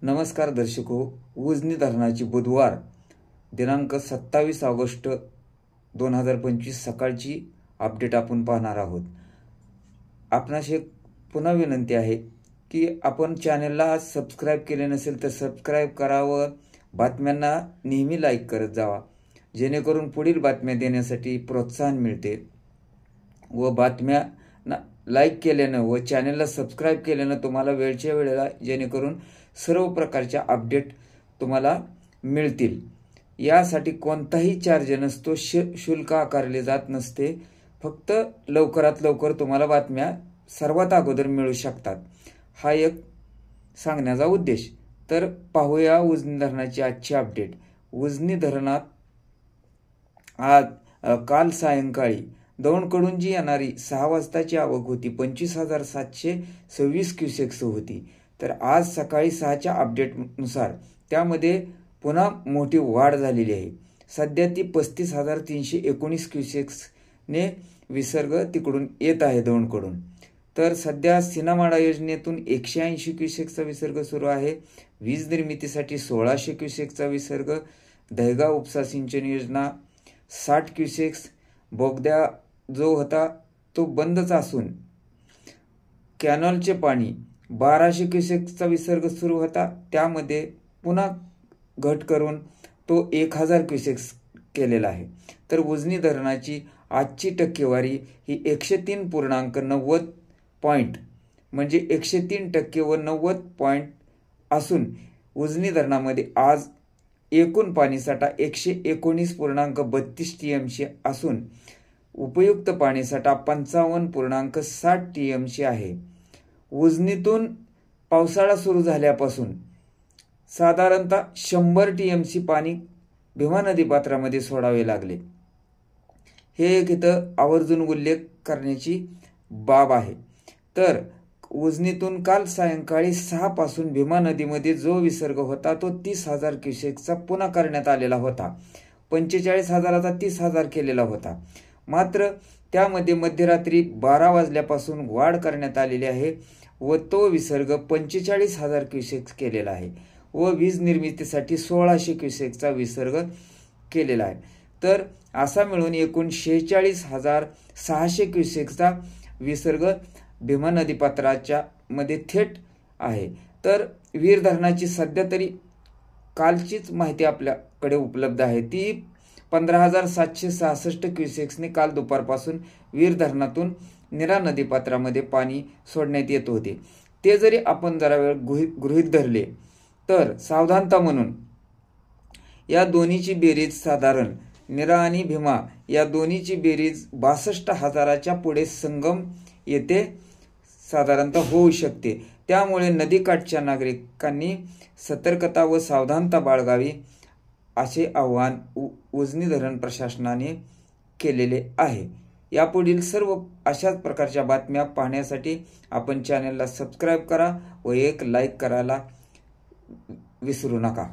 नमस्कार दर्शको, उजनी धरणाची बुधवार दिनांक 27 ऑगस्ट 2025 सकाळची अपडेट आपण पाहणार आहोत। आपणास एक पुन्हा विनंती आहे की आपण चॅनलला सबस्क्राइब केले नसेल तर सबस्क्राइब करावं, बातम्यांना नेहमी लाईक करत जावा, जेणेकरून पुढील बातम्या देण्यासाठी प्रोत्साहन मिळते। व बातम्या लाईक केल्याने व चॅनलला सबस्क्राइब केल्याने तुम्हाला वेळच्या वेळेला जेणेकरून सर्व प्रकारच्या अपडेट तुम्हाला मिळतील। यासाठी कोणताही चार्ज नसतो, शुल्क आकारले जात नसते, फक्त लवकरात लवकर तुम्हाला बातम्या सर्वात अगोदर मिळू शकतात, हा एक सांगण्याचा उद्देश। तर पाहूया उजनी धरणाची आजची अपडेट। उजनी धरणात आज काल सायंकाळी दौंडकडून जी येणारी 6 वाजताची आवक होती 25,726 क्युसेक्स होती। तर आज सकाळी 6च्या अपडेटनुसार त्यामध्ये पुन्हा मोठी वाढ झालेली आहे। सध्या ती 35,319 क्युसेक्सने विसर्ग तिकडून येत आहे दौंडकडून। तर सध्या सिनामाडा योजनेतून 180 क्युसेक्सचा विसर्ग सुरू आहे। वीज निर्मितीसाठी 1600 क्युसेक्सचा विसर्ग। दहेगाव उपसा सिंचन योजना 60 क्युसेक्स। बोगद्या जो होता तो बंदच असून कॅनॉलचे पाणी 1200 क्युसेक्सचा विसर्ग सुरू होता, त्यामध्ये पुन्हा घट करून तो 1000 क्युसेक्स केलेला आहे। तर उजनी धरणाची आजची टक्केवारी ही 103.90 पॉइंट म्हणजे 103% व 90 पॉइंट असून उजनी धरणामध्ये आज एकूण पाणीसाठा 119.32 टीएमसी असून उपयुक्त पाणीसाठा 55.60 टीएमसी आहे। उजनीतून पावसाळा सुरू झाल्यापासून साधारणतः 100 टीएमसी पाणी भीमा नदी पात्रामध्ये सोडावे लागले। हे एक इथं आवर्जून उल्लेख करण्याची बाब आहे। तर उजनीतून काल सायंकाळी 6 पासून भीमा नदीमध्ये जो विसर्ग होता तो 30,000 क्युसेक्सचा पुन्हा करण्यात आलेला होता। 45,000चा 30,000 केलेला होता, मात्र त्यामध्ये मध्यरात्री 12 वाजल्यापासून वाढ करण्यात आलेली आहे व तो विसर्ग 45,000 क्युसेक्स केलेला आहे व वीज निर्मितीसाठी 1600 क्युसेक्सचा विसर्ग केलेला आहे। तर असा मिळून एकूण 46,600 क्युसेक्सचा विसर्ग भीमा नदीपात्राच्या मध्ये थेट आहे। तर वीर धरणाची सध्या तरी कालचीच माहिती आपल्याकडे उपलब्ध आहे, ती 15,766 क्युसेक्सने काल दुपारपासून वीर धरणातून निरा नदीपात्रामध्ये पाणी सोडण्यात येत होते। ते जरी आपण जरा वेळ गृहीत धरले तर सावधानता म्हणून या दोन्हीची बेरीज साधारण निरा आणि भीमा या दोन्हीची बेरीज 62,000च्या पुढे संगम येथे साधारणतः होऊ शकते। त्यामुळे नदीकाठच्या नागरिकांनी सतर्कता व सावधानता बाळगावी असे आवाहन उजनी धरण प्रशासनाने केलेले आहे। यापुढील सर्व अशाच प्रकारच्या बातम्या पाहण्यासाठी आपण चॅनलला सबस्क्राइब करा व एक लाईक करायला विसरू नका।